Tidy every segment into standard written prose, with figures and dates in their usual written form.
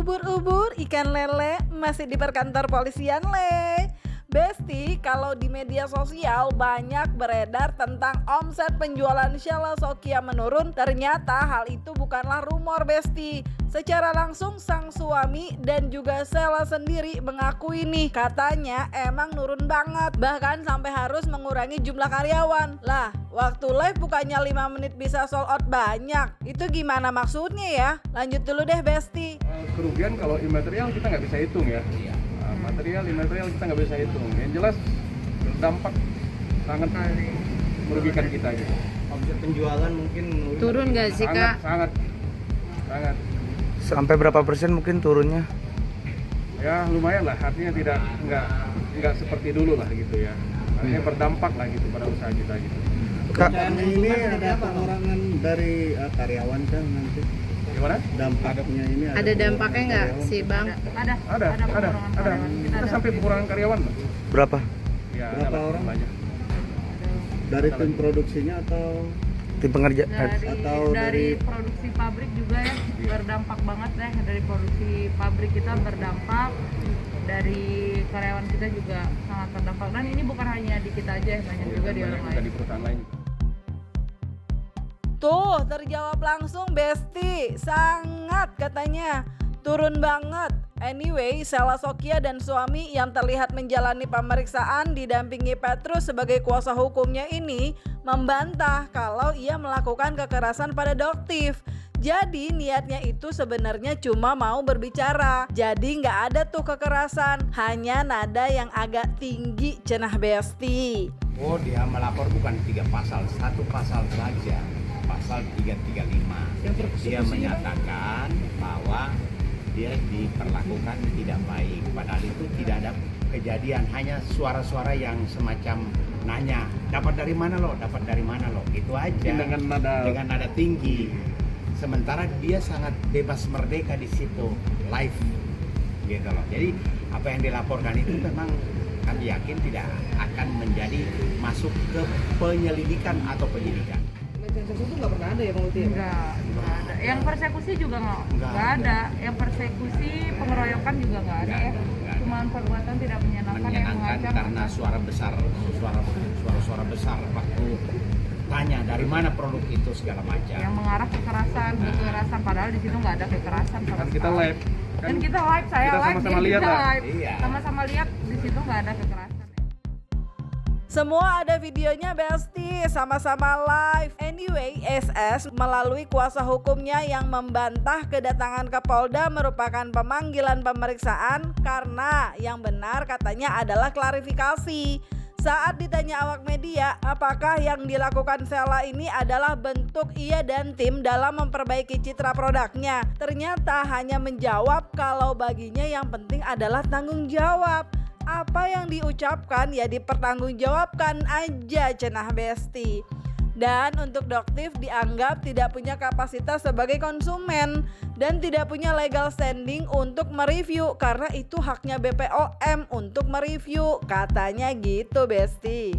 Ubur-ubur ikan lele masih di perkantor polisian le. Besti, kalau di media sosial banyak beredar tentang omset penjualan Sheila Sokya menurun. Ternyata hal itu bukanlah rumor Besti. Secara langsung sang suami dan juga Sheila sendiri mengakui nih, katanya emang nurun banget. Bahkan sampai harus mengurangi jumlah karyawan. Lah, waktu live bukannya 5 menit bisa sold out banyak. Itu gimana maksudnya ya? Lanjut dulu deh Besti. Kerugian kalau imaterial kita nggak bisa hitung ya. Imaterial kita nggak bisa hitung. Yang jelas berdampak sangat merugikan kita gitu. Omset penjualan mungkin turun nggak sih Kak? Sangat. Sampai berapa persen mungkin turunnya? Ya lumayan lah, artinya nggak seperti dulu lah gitu ya. Artinya berdampak lah gitu pada usaha kita gitu. Kak, ini ada pengurangan dari karyawan kan nanti. Gimana? Dampaknya ini Ada dampaknya nggak sih Bang? Ada. Kita sampai pengurangan karyawan loh. berapa? Ya, Berapa adalah orang? banyak. dari tim produksinya atau Tim pengerja atau dari produksi pabrik juga ya berdampak banget deh. Dari produksi pabrik kita berdampak, dari karyawan kita juga sangat terdampak. Dan ini bukan hanya di kita aja, banyak juga di orang lain. Di perusahaan lain. Tuh, terjawab langsung Besti. Sangat katanya. Turun banget. Anyway, Sheila Sokya dan suami yang terlihat menjalani pemeriksaan didampingi Petrus sebagai kuasa hukumnya ini membantah kalau ia melakukan kekerasan pada Doktif. Jadi niatnya itu sebenarnya cuma mau berbicara. Jadi nggak ada tuh kekerasan, hanya nada yang agak tinggi cenah Besti. Oh, dia melapor bukan 3 pasal, 1 pasal saja, pasal 335. Dia menyatakan bahwa dia diperlakukan tidak baik, padahal itu tidak ada kejadian, hanya suara-suara yang semacam nanya, dapat dari mana lo, itu aja dengan nada tinggi. Sementara dia sangat bebas merdeka di situ live gitu loh. Jadi apa yang dilaporkan itu memang kami yakin tidak akan menjadi masuk ke penyelidikan atau penyidikan. Persekusi itu nggak pernah ada ya Bang Uti? Nggak ada. Yang persekusi juga nggak ada. Yang persekusi pengeroyokan juga nggak ada ya. Cuman perbuatan tidak menyenangkan yang mengancam. Karena suara besar waktu tanya dari mana produk itu segala macam. Yang mengarah kekerasan, kekerasan padahal di situ nggak ada kekerasan sama Kan kita sekali. live. Dan kita live, saya kita live, sama-sama lihat kita lah. live. Iya. Sama-sama lihat di situ nggak ada kekerasan. Semua ada videonya Besti, sama-sama live. Anyway, SS melalui kuasa hukumnya yang membantah kedatangan ke Polda merupakan pemanggilan pemeriksaan karena yang benar katanya adalah klarifikasi. Saat ditanya awak media, apakah yang dilakukan Sheila ini adalah bentuk ia dan tim dalam memperbaiki citra produknya? Ternyata hanya menjawab kalau baginya yang penting adalah tanggung jawab. Apa yang diucapkan ya dipertanggungjawabkan aja cenah Besti. Dan untuk Doktif dianggap tidak punya kapasitas sebagai konsumen dan tidak punya legal standing untuk mereview karena itu haknya BPOM untuk mereview, katanya gitu Besti.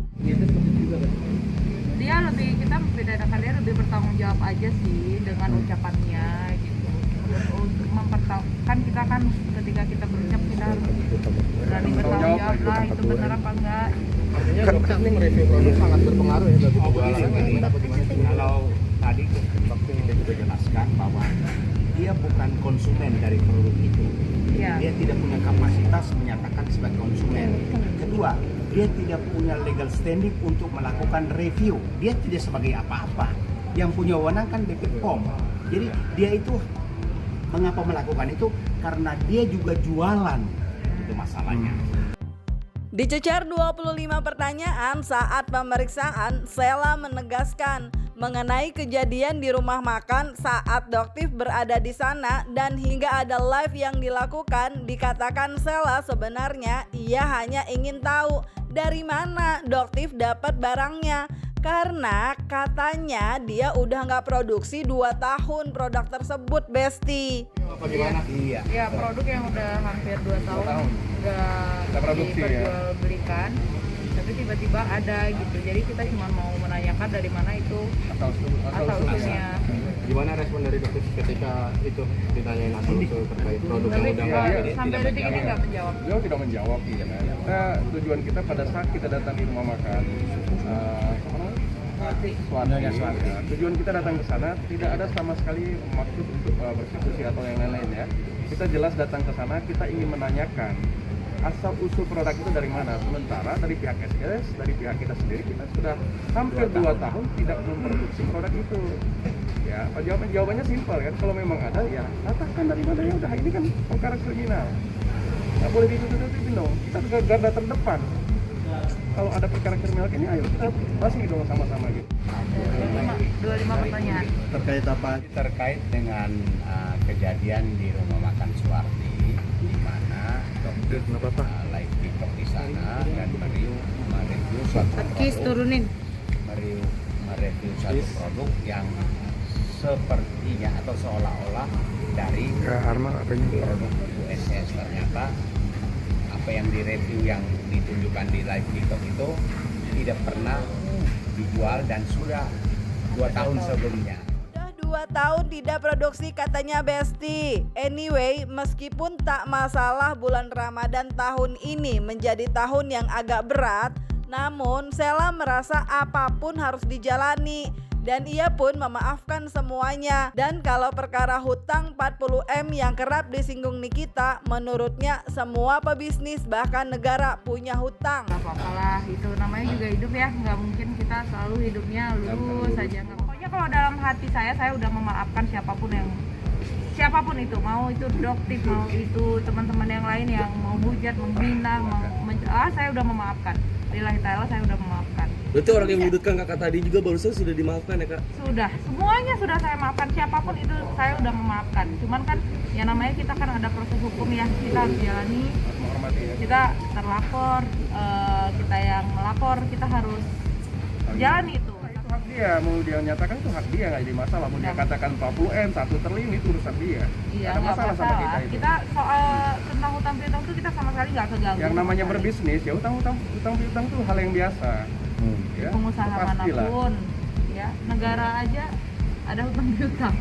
Dia kita membedakan dia lebih bertanggung jawab aja sih dengan ucapannya gitu. Untuk kan kita kan ketika kita berucap kita harus berani bertanggung jawab lah itu benar apa enggak. artinya dokter ini mereview produk sangat berpengaruh ya bagi penjualan. Kalau tadi dokter kita juga jelaskan bahwa dia bukan konsumen dari produk itu. Iya. Dia tidak punya kapasitas menyatakan sebagai konsumen. Kedua, dia tidak punya legal standing untuk melakukan review. Dia tidak sebagai apa-apa. Yang punya wewenang kan BPOM. Jadi dia itu mengapa melakukan itu? Karena dia juga jualan. Itu masalahnya. Dicecar 25 pertanyaan saat pemeriksaan, Sheila menegaskan mengenai kejadian di rumah makan saat Doktif berada di sana dan hingga ada live yang dilakukan. Dikatakan Sheila sebenarnya ia hanya ingin tahu dari mana Doktif dapat barangnya. Karena katanya dia udah nggak produksi 2 tahun produk tersebut Besti. Apa gimana? Iya. Ya produk yang udah hampir 2 tahun nggak Nggak produksi ya. diperjualbelikan, tapi tiba-tiba ada gitu. Jadi kita cuma mau menanyakan dari mana itu asal usulnya. Gimana respon dari dokter ketika itu ditanyain asal usul terkait produk yang Tapi udah sampai detik ini nggak menjawab. beliau tidak menjawab ya kan. Kita tujuan kita pada saat kita datang di rumah makan Suwana, tujuan kita datang ke sana tidak ada sama sekali maksud untuk bersekusi atau yang lain-lain ya. Kita jelas datang ke sana, kita ingin menanyakan asal usul produk itu dari mana. Sementara dari pihak SGS, dari pihak kita sendiri, kita sudah hampir 2 tahun tidak memproduksi produk itu. Ya, jawabannya simpel kan. Kalau memang ada, ya katakan dari mana, ya udah ini kan perkara kriminal. Nggak boleh ditutup-tutupin dong. Kita garda terdepan. Kalau ada perkara kriminal ini, ayo kita bahas dong sama-sama gitu. Ada 25 pertanyaan. terkait apa? Terkait dengan kejadian di rumah makan Suwardi, di mana dokter live TikTok di sana dan mereview suatu Kis produk, turunin. mereview suatu produk yang sepertinya atau seolah-olah dari Arma apanya? produk USS. Ternyata apa yang direview yang ditunjukkan di live TikTok itu tidak pernah dijual dan sudah 2 tahun sebelumnya. Udah 2 tahun tidak produksi katanya Besti. Anyway, meskipun tak masalah bulan Ramadan tahun ini menjadi tahun yang agak berat, namun Sheila merasa apapun harus dijalani. Dan ia pun memaafkan semuanya. Dan kalau perkara hutang 40M yang kerap disinggung Nikita, menurutnya semua pebisnis bahkan negara punya hutang. Gak apa-apa lah, itu namanya juga hidup ya. Nggak mungkin kita selalu hidupnya lurus saja. Pokoknya kalau dalam hati saya udah memaafkan siapapun itu, mau itu dokter, mau itu teman-teman yang lain yang mau hujat, menghina, saya udah memaafkan. Lillahi ta'ala saya udah memaafkan. Berarti orang yang menyudutkan kakak tadi juga barusan sudah dimaafkan ya kak? Sudah, semuanya sudah saya maafkan, siapapun itu saya udah memaafkan. Cuman kan ya namanya kita kan ada proses hukum ya, kita harus jalani. Menghormati ya. Kita terlapor, kita yang melapor, kita harus jalani itu. Itu hak dia, mau dia nyatakan itu hak dia, nggak jadi masalah. Mau dia katakan 40M, 1 triliun itu urusan dia. Iya, Ada nggak masalah sama kita itu. Kita soal tentang hutang piutang itu kita sama sekali nggak keganggu. Yang namanya berbisnis ya utang piutang itu hal yang biasa. Ya, Pengusaha pastilah. manapun, ya negara aja ada hutang piutang.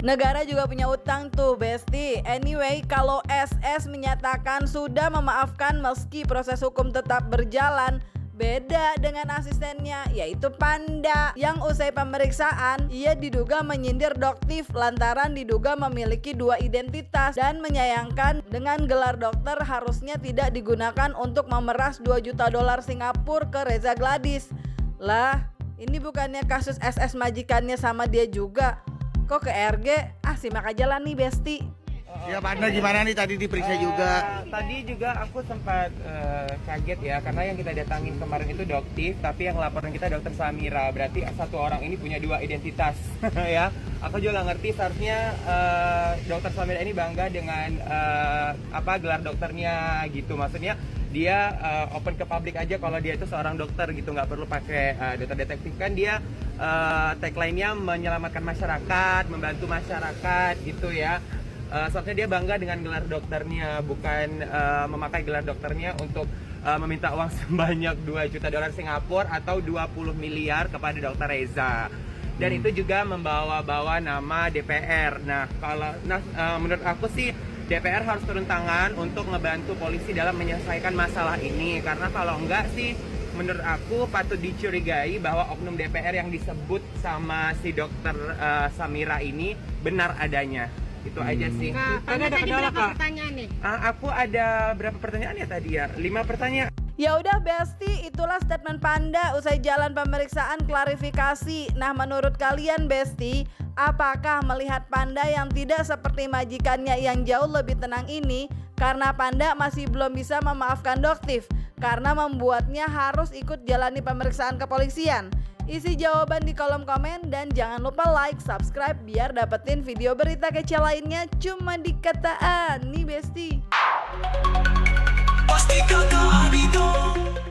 Negara juga punya utang tuh Besti. Anyway, kalau SS menyatakan sudah memaafkan meski proses hukum tetap berjalan, beda dengan asistennya yaitu Panda yang usai pemeriksaan ia diduga menyindir Doktif lantaran diduga memiliki 2 identitas dan menyayangkan dengan gelar dokter harusnya tidak digunakan untuk memeras $2 juta Singapura ke Reza Gladys. Lah, ini bukannya kasus SS majikannya sama dia juga. Kok ke RG? Simak aja lah nih Besti. Ya Panda gimana nih tadi diperiksa juga? Tadi juga aku sempat kaget ya karena yang kita datangin kemarin itu Doktif, tapi yang laporan kita Dokter Samira. Berarti satu orang ini punya 2 identitas ya. Aku juga nggak ngerti seharusnya Dokter Samira ini bangga dengan gelar dokternya gitu. Maksudnya dia open ke publik aja kalau dia itu seorang dokter gitu, nggak perlu pakai dokter detektif. Kan dia tagline-nya menyelamatkan masyarakat, membantu masyarakat gitu ya. Seharusnya dia bangga dengan gelar dokternya, bukan memakai gelar dokternya untuk meminta uang sebanyak $2 juta Singapura atau 20 miliar kepada Dokter Reza. Dan itu juga membawa-bawa nama DPR. Nah, menurut aku sih DPR harus turun tangan untuk ngebantu polisi dalam menyelesaikan masalah ini. Karena kalau enggak sih, menurut aku patut dicurigai bahwa oknum DPR yang disebut sama si Dokter Samira ini benar adanya. Itu aja sih. Tadi ada kendala kak? Pertanyaan nih. Aku ada berapa pertanyaan ya tadi ya? 5 pertanyaan. Ya udah Besti, itulah statement Panda usai jalan pemeriksaan klarifikasi. Nah, menurut kalian Besti, apakah melihat Panda yang tidak seperti majikannya yang jauh lebih tenang ini karena Panda masih belum bisa memaafkan Doktif karena membuatnya harus ikut jalani pemeriksaan kepolisian? Isi jawaban di kolom komen dan jangan lupa like, subscribe biar dapetin video berita kece lainnya cuma di Kata Ani Besti. Pasti kata Abidon.